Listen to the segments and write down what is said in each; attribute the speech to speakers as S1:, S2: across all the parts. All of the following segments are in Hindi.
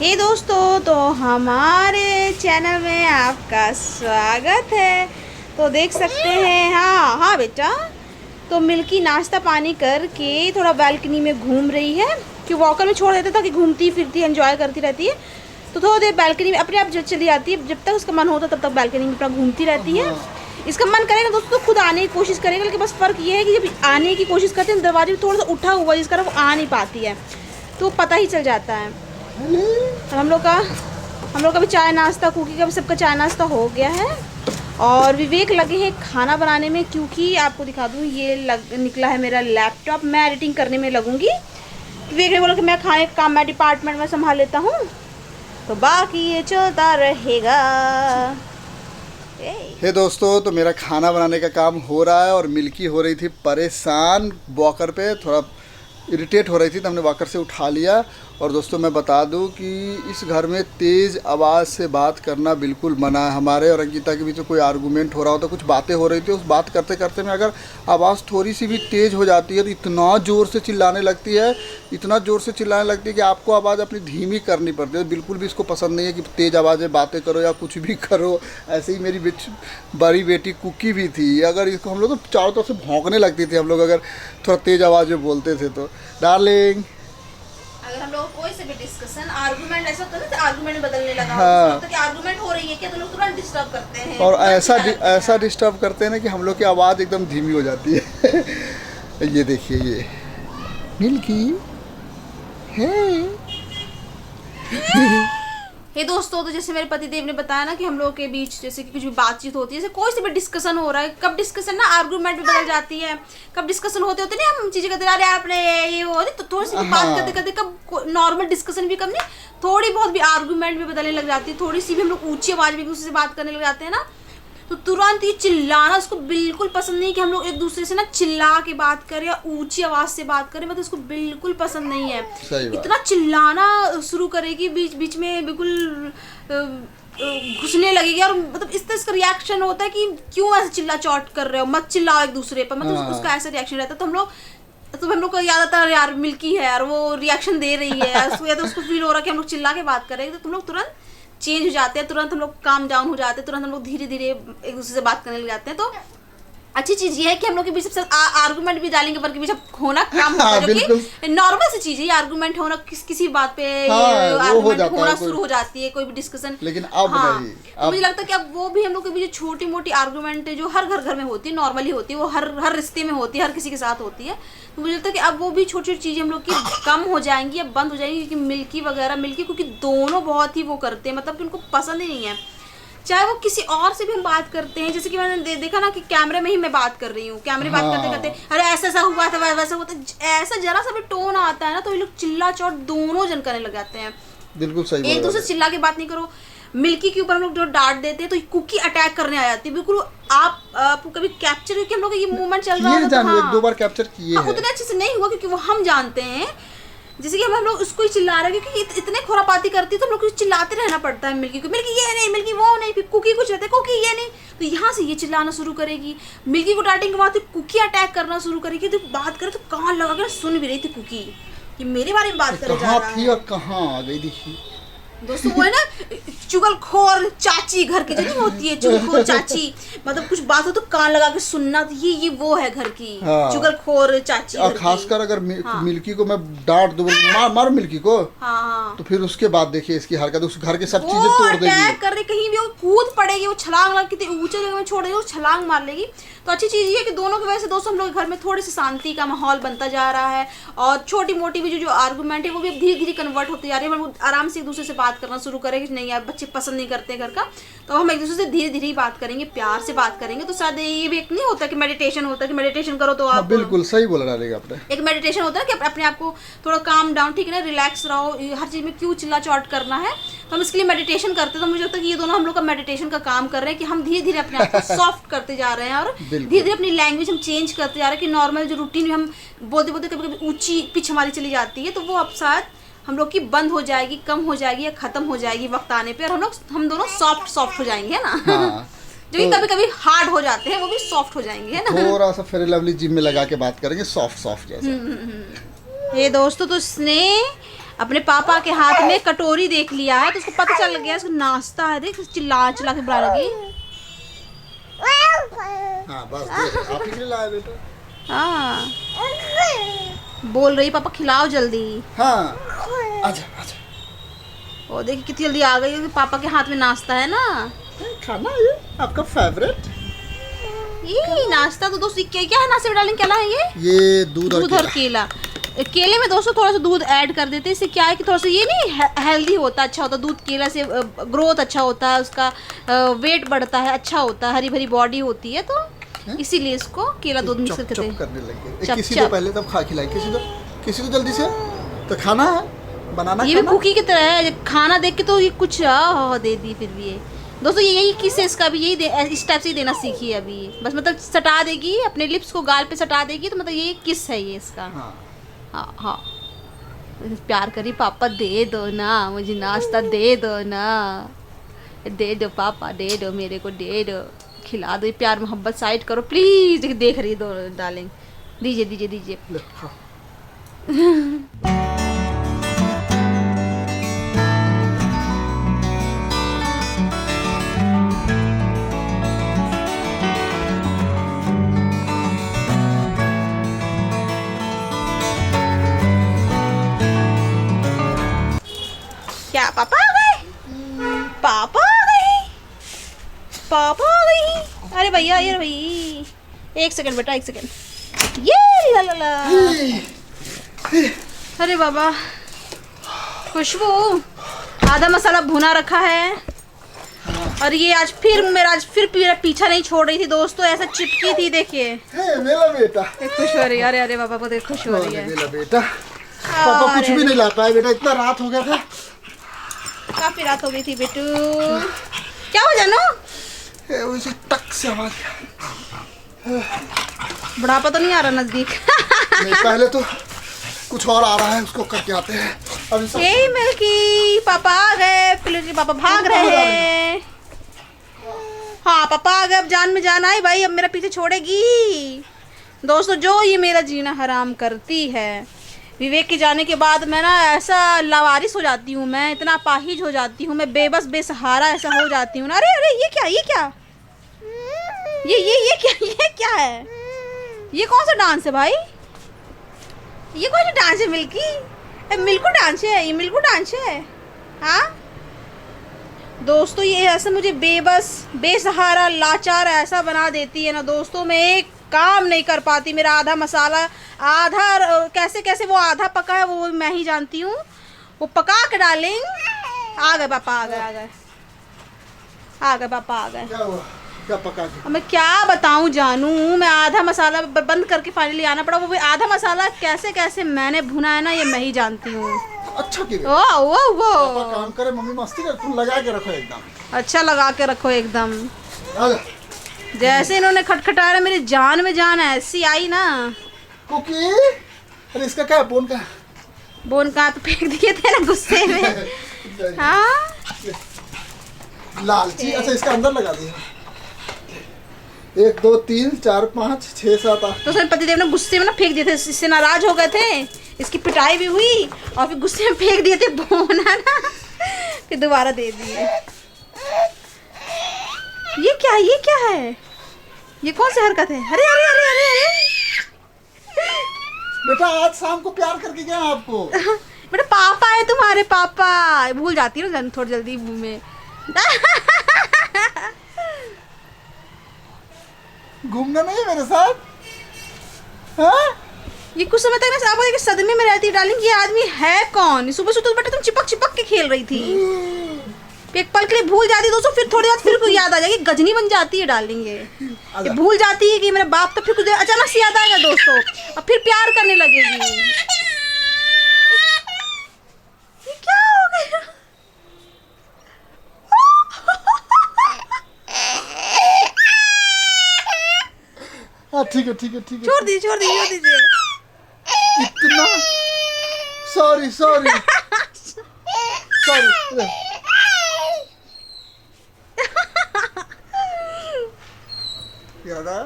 S1: हे दोस्तों, तो हमारे चैनल में आपका स्वागत है। तो देख सकते हैं, हाँ हाँ बेटा, तो मिल्की नाश्ता पानी करके थोड़ा बालकनी में घूम रही है। कि वॉकर में छोड़ देता था कि घूमती फिरती एंजॉय करती रहती है, तो थोड़ी देर बालकनी में अपने आप चली जाती है। जब तक उसका मन होता तब तक बालकनी में अपना घूमती रहती है। इसका मन करेगा दोस्तों तो खुद आने की कोशिश करेगा, लेकिन बस फ़र्क ये है कि जब आने की कोशिश करते हैं दरवाजे में थोड़ा सा उठा हुआ जिस कारण वो आ नहीं पाती है, तो पता ही चल जाता है। और हम लोग का भी चाय नाश्ता, कुकी का भी सबका चाय नाश्ता हो गया है। और विवेक लगे हैं खाना बनाने में, क्योंकि आपको दिखा दूँ ये निकला है मेरा लैपटॉप। मैं एडिटिंग करने में लगूंगी। विवेक ने बोला कि मैं खाने का काम मैं डिपार्टमेंट में संभाल लेता हूँ, तो बाकी ये चलता रहेगा।
S2: हे दोस्तों, तो मेरा खाना बनाने का काम हो रहा है और मिल्की हो रही थी परेशान वॉकर पे, थोड़ा इरिटेट हो रही थी, तो हमने वॉकर से उठा लिया। और दोस्तों मैं बता दूं कि इस घर में तेज़ आवाज़ से बात करना बिल्कुल मना है। हमारे और अंकिता के बीच में कोई आर्गूमेंट हो रहा होता, कुछ बातें हो रही थी, उस बात करते करते में अगर आवाज़ थोड़ी सी भी तेज़ हो जाती है तो इतना ज़ोर से चिल्लाने लगती है, इतना ज़ोर से चिल्लाने लगती है कि आपको आवाज़ अपनी धीमी करनी पड़ती है। बिल्कुल भी इसको पसंद नहीं है कि तेज़ आवाज़ में बातें करो या कुछ भी करो। ऐसे ही मेरी बड़ी बेटी कुकी भी थी, अगर इसको हम लोग तो चारों तरफ से भौंकने लगती थी हम लोग अगर थोड़ा तेज़ आवाज़ में बोलते थे तो। डार्लिंग,
S1: अगर हम लोग कोई से भी डिस्कशन आर्गुमेंट ऐसा होता है ना, आर्गुमेंट में बदलने लगा,
S2: हाँ,
S1: तो कि आर्गुमेंट हो रही है क्या, तो लोग तुरंत डिस्टर्ब करते हैं।
S2: और ऐसा डिस्टर्ब करते हैं ना कि हम लोग की आवाज़ एकदम धीमी हो जाती है। ये देखिए, ये मिल्की है।
S1: हे दोस्तों, तो जैसे मेरे पतिदेव ने बताया ना कि हम लोग के बीच जैसे कि कुछ भी बातचीत होती है, जैसे कोई से भी डिस्कशन हो रहा है, कब डिस्कशन ना आर्गुमेंट में बदल जाती है, कब डिस्कशन होते होते नहीं हम चीजें करते रहे आपने ये वो, तो थोड़ी सी बात करते करते कब नॉर्मल डिस्कशन भी, कब नहीं थोड़ी बहुत भी आर्गुमेंट में बदलने लग जाती है, थोड़ी सी भी हम लोग ऊंची आवाज में एक दूसरे से बात करने लग जाते हैं ना, तो तुरंत ये चिल्लाना उसको बिल्कुल पसंद नहीं कि हम लोग एक दूसरे से ना चिल्ला के बात करें या ऊंची आवाज से बात करें, मतलब उसको बिल्कुल पसंद नहीं है। इतना चिल्लाना शुरू करेगी बीच बीच में, बिल्कुल घुसने लगेगी, और मतलब इस तरह का रिएक्शन होता है कि क्यों ऐसे चिल्ला चौट कर रहे हो, मत चिल्लाओ एक दूसरे पर, मतलब उसका ऐसा रिएक्शन रहता है। तो हम लोग को याद आता है यार मिल्की है यार, वो रिएक्शन दे रही है या तो उसको फील हो रहा है कि हम लोग चिल्ला के बात कर रहे हैं, तो तुम लोग तुरंत चेंज हो जाते हैं, तुरंत हम लोग काम डाउन हो जाते हैं, तुरंत हम लोग धीरे धीरे एक दूसरे से बात करने लग जाते हैं। तो अच्छी चीज ये है कि हम लोग के बीच सबसे आर्गुमेंट भी डालेंगे पर के बीच होना काम होता है, जो कि नॉर्मल सी चीज है। आर्गुमेंट होना किसी बात पे आर्गुमेंट होना शुरू हो जाती है, कोई भी डिस्कशन।
S2: लेकिन अब नहीं,
S1: तो मुझे लगता है कि अब वो भी हम लोग के बीच छोटी मोटी आर्गुमेंट जो हर घर में होती है, नॉर्मली होती है, वो हर रिश्ते में होती है, हर किसी के साथ होती है। तो मुझे लगता है कि अब वो भी छोटी छोटी चीजें हम लोग की कम हो जाएंगी, अब बंद हो जाएंगी, क्योंकि मिल्की क्योंकि दोनों बहुत ही वो करते हैं, मतलब कि उनको पसंद ही नहीं है चाहे वो किसी और से भी हम बात करते हैं। जैसे कि मैंने देखा ना कि कैमरे में ही मैं बात कर रही हूँ, कैमरे बात करते करते अरे ऐसा हुआ था वैसा हुआ था, ऐसा जरा सा भी टोन आता है ना तो ये लोग चिल्ला चौट दोनों जन करने लग जाते हैं।
S2: बिल्कुल सही,
S1: एक दूसरे चिल्ला के बात नहीं करो। मिल्की के ऊपर हम लोग जो डांट देते हैं तो कुकी अटैक करने आ जाती है बिल्कुल। आप कभी कैप्चर हुई कि हम लोग ये मूवमेंट चल रहा था,
S2: हाँ, एक दो बार कैप्चर किए हैं,
S1: उतने अच्छे से नहीं हुआ क्योंकि वो हम जानते हैं, जैसे कि हम लोग उसको ही चिल्ला रहे हैं क्योंकि इतने खुरापाती करती है तो हम लोग चिल्लाते रहना पड़ता है मिल्की को, मिल्की ये नहीं, मिल्की वो नहीं, फिर कुकी कुछ रहता है, कुकी ये नहीं, तो यहाँ से ये चिल्लाना शुरू करेगी। मिल्की को डांटेंगे के बाद कुकी अटैक करना शुरू करेगी, तो बात करे तो कान लगा कर सुन भी रही थी कुकी कि मेरे बारे में बात करे जा रहा है।
S2: और कहाँ आ गई देखिए
S1: दोस्तों, वो है ना चुगलखोर चाची, घर की जो नहीं होती है चुगलखोर चाची, मतलब कुछ बात हो तो कान लगा के सुनना, तो ये वो है घर की चुगलखोर चाची।
S2: और खासकर अगर मिल्की को मैं डांट दूं, मार मिल्की को, तो फिर उसके बाद देखिए इसकी हरकत, उस घर के सब चीजें तोड़ देगी,
S1: अटैक कर रही, कहीं भी वो कूद पड़ेगी, वो छलांग लग के ऊंचे जगह में छोड़ देगी, वो छलांग मार लेगी। तो अच्छी चीज ये है कि दोनों की वजह से दोस्तों हम लोग घर में थोड़ी सी शांति का माहौल बनता जा रहा है, और छोटी मोटी भी जो आर्गुमेंट है वो भी धीरे धीरे कन्वर्ट होती जा रही है। हम आराम से एक दूसरे से बात करना शुरू करेंगे कि नहीं यार बच्चे पसंद नहीं करते घर का, तो हम एक दूसरे से धीरे धीरे बात करेंगे, प्यार से बात करेंगे। तो शायद ये भी एक नहीं होता कि मेडिटेशन होता है कि मेडिटेशन करो तो आप,
S2: बिल्कुल सही बोला डालेगा आपने,
S1: एक मेडिटेशन होता है कि अपने आप को थोड़ा काम डाउन, ठीक है ना, रिलैक्स रहो, हर चीज में क्यों चिल्ला चौट करना है, तो हम इसके लिए मेडिटेशन करते हैं। तो मुझे लगता है कि ये दोनों हम लोग का मेडिटेशन का काम कर रहे हैं कि हम धीरे धीरे अपने आप को सॉफ्ट करते जा रहे हैं, और धीरे धीरे अपनी लैंग्वेज हम चेंज करते जा रहे हैं कि नॉर्मल जो रूटीन में हम बोलते बोलते कभी कभी ऊंची पिच हमारी चली जाती है, तो वो अब शायद हम लोग की बंद हो जाएगी, कम हो जाएगी या खत्म हो जाएगी वक्त आने पे, और हम दोनों सॉफ्ट हो जाएंगे, है ना।
S2: हाँ,
S1: जो कि कभी कभी हार्ड हो जाते हैं वो भी सॉफ्ट हो जाएंगे, है ना।
S2: थोड़ा सा फेयर लवली जिम में लगा के बात करेंगे, सॉफ्ट जैसा।
S1: ये दोस्तों, तो स्नेह अपने पापा के हाथ में कटोरी देख लिया है तो उसको पता चल गया इसको नाश्ता है। देख चिल्ला चिल्ला के बुला लगी।
S2: हाँ बस आप ही के लिए लाया बेटा।
S1: हाँ बोल रही पापा खिलाओ जल्दी।
S2: हाँ आजा आजा।
S1: ओ देखिए कितनी जल्दी आ गई, पापा के हाथ में नाश्ता है ना।
S2: खाना ये आपका फेवरेट।
S1: ये नाश्ता तो दोस्तों क्या क्या है नाश्ते में डालेंगे, क्या है
S2: ये दूध
S1: और केला। केले में दोस्तों थोड़ा सा दूध ऐड कर देते हैं, इससे क्या है कि थोड़ा सा ये नहीं हेल्दी होता, अच्छा होता। दूध केला से ग्रोथ अच्छा होता है, उसका वेट बढ़ता है, अच्छा होता है, हरी भरी बॉडी होती है, तो इसीलिए इसको केला दूध मिक्स करते हैं।
S2: करने लगे किसी को पहले तब खा खिलाई, किसी को जल्दी से तो खाना है बनाना।
S1: ये भी कुकी की तरह है, खाना देख के तो ये कुछ दे दी। फिर भी ये दोस्तों यही किस है इसका भी, यही इस टाइप से ही देना सीखी है अभी। बस मतलब सटा देगी अपने लिप्स को, गाल पे सटा देगी, तो मतलब ये किस है ये इसका। हाँ हाँ प्यार करी पापा दे दो ना मुझे नाश्ता, दे दो ना, दे दो पापा, दे दो मेरे को, दे दो, खिला दो। प्यार मोहब्बत साइड करो प्लीज। देख रही दो डार्लिंग, दीजिए दीजिए दीजिए। क्या पापा आ गए? पापा आ गए, पापा आ गई। अरे भैया ये भाई, एक सेकंड बेटा, एक सेकंड। ये ला ला ला। अरे बाबा खुशबू, आधा मसाला भुना रखा है। और ये आज फिर मेरा पीछा नहीं छोड़ रही थी दोस्तों, ऐसा चिपकी थी। देखिए
S2: मेरा बेटा
S1: खुश हो रही है। अरे अरे बाबा को देख खुश हो रही है।
S2: मेरा बेटा पापा कुछ भी नहीं ला पाए बेटा, इतना रात हो गया था।
S1: काफी रात हो गई थी बेटू। क्या हो जानो?
S2: वैसे टक से आवाज।
S1: बुढ़ापा तो नहीं आ रहा नजदीक?
S2: नहीं, पहले तो कुछ और आ रहा है, उसको करके आते हैं।
S1: यही मिल्की पापा आ गए, फिर पापा भाग रहे हैं। हाँ पापा आ गए, अब जान में जान आई भाई, अब मेरा पीछे छोड़ेगी। दोस्तों जो ये मेरा जीना हराम करती है, विवेक के जाने के बाद मैं ना ऐसा लावारिस हो जाती हूँ, मैं इतना अपाहिज हो जाती हूँ, मैं बेबस बेसहारा ऐसा हो जाती हूँ ना। अरे अरे ये क्या, ये क्या, ये क्या है? ये कौन सा डांस है भाई? ये कौन सा डांस है मिल्की? मिल्कू डांस है ये, मिल्कू डांस है। हाँ दोस्तों ये ऐसा मुझे बेबस बेसहारा लाचार ऐसा बना देती है ना दोस्तों, मैं एक काम नहीं कर पाती। मेरा आधा मसाला, आधा कैसे कैसे वो आधा पका है वो मैं ही जानती हूँ। वो पका के डालेंगे। आ गए पापा, आ गए पापा, आ गए।
S2: क्या पका के?
S1: मैं क्या बताऊं जानू, मैं आधा मसाला बंद करके फाइनली आना पड़ा। वो भी आधा मसाला कैसे कैसे मैंने भुना है ना, ये मैं ही जानती हूँ।
S2: अच्छा की
S1: वो
S2: काम करे, मम्मी मस्ती कर, तुम लगा के रखो एकदम।
S1: अच्छा लगा के रखो एकदम। जैसे इन्होंने खटखटाया मेरी जान में जान ऐसी आई ना।
S2: कुकी, अरे इसका क्या बोन का?
S1: बोन कहाँ पे फेंक दिए थे ना गुस्से में। हाँ
S2: लालची। अच्छा इसका अंदर लगा दिया। 1 2 3 4 5 6 7 8।
S1: तो पतिदेव ने गुस्से में ना फेंक दिए थे, इससे नाराज हो गए थे, इसकी पिटाई भी हुई और फिर गुस्से में फेंक दिए थे बोना ना, फिर दोबारा दे दिए। ये क्या है? ये कौन सी हरकत है? अरे अरे अरे अरे अरे
S2: बेटा आज शाम को प्यार करके गया आपको।
S1: बेटा पापा है तुम्हारे, पापा। भूल जाती है ना थोड़ी जल्दी में।
S2: घूमना नहीं मेरे साथ? हाँ?
S1: ये कुछ समय तक मैं आपको सदमे में रहती डार्लिंग, ये आदमी है कौन? सुबह सुबह बेटा तुम चिपक के खेल रही थी, एक पल के लिए भूल जाती दोस्तों, फिर थोड़ी देर फिर याद आ जाएगी, गजनी बन जाती है डार्लिंग। ये भूल जाती है कि मेरा बाप, तो फिर कुछ देर अचानक से याद आएगा दोस्तों, और फिर प्यार करने लगेगी। ये क्या हो गया?
S2: हाँ ठीक है।
S1: छोड़ दीजिए।
S2: इतना सॉरी याद आया?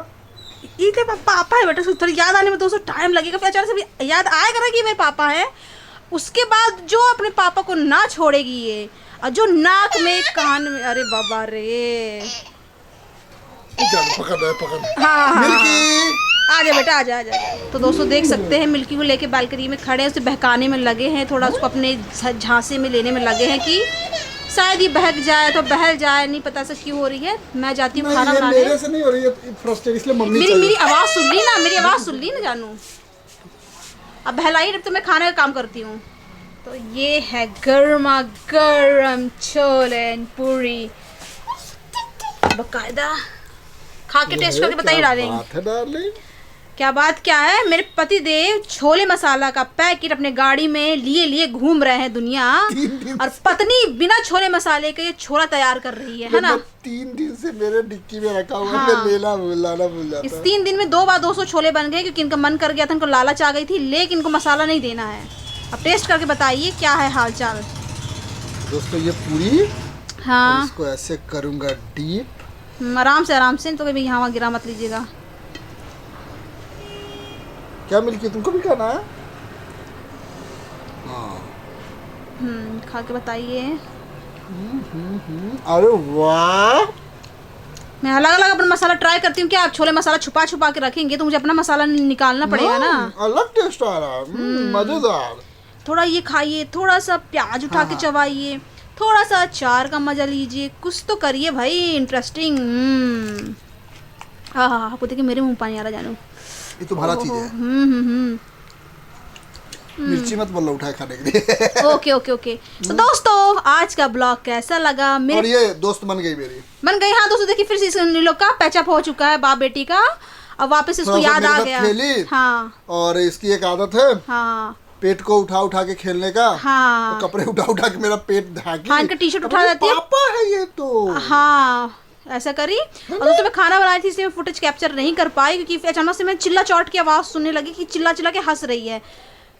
S1: ये पापा है बेटा, थोड़ी याद आने में दोस्तों टाइम लगेगा, फिर अचानक से याद आएगा ना कि मेरे पापा है। उसके बाद जो अपने पापा को ना छोड़ेगी ये, और जो नाक में कान में, अरे बाबा रे।
S2: पकड़।
S1: हाँ
S2: मिल्की
S1: आजा बेटा आजा आजा। तो दोस्तों देख सकते हैं मिल्की को लेके बालकनी में खड़े हैं, उसे बहकाने में लगे हैं, थोड़ा उसको अपने झांसे में लेने में लगे हैं कि शायद ये बहक जाए तो बहल जाए, नहीं पता से क्यों हो रही है। मैं जाती हूँ खाना बनाने।
S2: मेरे से नहीं हो रही है फ्रस्ट्रेट, इसलिए मम्मी
S1: मेरी आवाज़ सुन ली ना, मेरी आवाज़ सुन ली ना जानू। अब बहलाई तो मैं खाने का काम करती हूँ। तो ये है गर्मा गर्म छोले पूरी, बकायदा खा के टेस्ट करके बताइए डालेंगे क्या बात क्या है। मेरे पति देव छोले मसाला का पैकेट अपने गाड़ी में लिए घूम रहे हैं दुनिया, और पत्नी बिना छोले मसाले के ये छोला तैयार कर रही है ना।
S2: 3 दिन से मेरे डिक्की में रखा हुआ है, मैं लाना भूल जाता।
S1: इस 3 दिन में 2 बार 200 छोले बन गए, क्योंकि इनका मन कर गया था, इनको लालच आ गई थी, लेकिन इनको मसाला नहीं देना है। अब टेस्ट करके बताइए क्या है हालचाल।
S2: दोस्तों ये पूरी,
S1: हाँ
S2: इसको ऐसे करूंगा डीप,
S1: आराम से, तो कभी यहाँ गिरा मत लीजिएगा।
S2: क्या मिल्की तुमको भी खाना है? हाँ
S1: खा के बताइए।
S2: अरे वाह,
S1: मैं अलग अलग अपना मसाला ट्राई करती हूँ। क्या आप छोले मसाला छुपा के रखेंगे तो मुझे अपना मसाला निकालना पड़ेगा ना।
S2: अलग टेस्ट आ रहा है, मजेदार।
S1: थोड़ा ये खाइए, थोड़ा सा प्याज उठा के चबाइए, थोड़ा सा अचार का मजा लीजिए, कुछ तो करिए भाई इंटरेस्टिंग। हाँ आपको देखिए मेरे मुंह पानी आ रहा जानू।
S2: ये तो भला चीज है। मिर्ची मत बोलो उठाए खाने के लिए।
S1: ओके। तो दोस्तों आज का ब्लॉग कैसा लगा?
S2: और ये दोस्त बन गई मेरी,
S1: बन गई। हाँ दोस्तों देखिए फिर से इन लोग का पैचअप हो चुका है बाप बेटी का, अब वापस इसको याद आ गया। हाँ
S2: और इसकी एक आदत है,
S1: हाँ
S2: पेट को उठा के खेलने का।
S1: हाँ
S2: तो कपड़े उठा के मेरा पेट ढाकी।
S1: हाँ इनका टी शर्ट उठा देती है।
S2: पापा है ये तो।
S1: हाँ ऐसा करी। और दोस्तों मैं खाना बनाई थी इसलिए मैं फुटेज कैप्चर नहीं कर पाई, क्योंकि अचानक से मैं चिल्ला चौट की आवाज़ सुनने लगी कि चिल्ला के हंस रही है।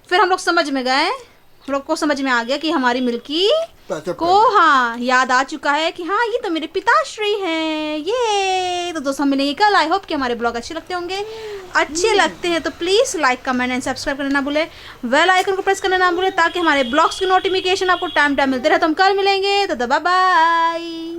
S1: फिर हम लोग समझ में गए, हम लोग को समझ में आ गया कि हमारी मिल्की को हाँ याद आ चुका है कि हाँ ये तो मेरे पिताश्री हैं ये। तो दोस्तों हम मिलेंगे कल। आई होप कि हमारे ब्लॉग अच्छे लगते होंगे। अच्छे लगते हैं तो please like comment and subscribe करना ना भूलें, बेल आइकन को प्रेस करना ना भूलें, ताकि हमारे ब्लॉग्स की नोटिफिकेशन आपको टाइम मिलते रहे। तो हम कल मिलेंगे, तो बाय बाय।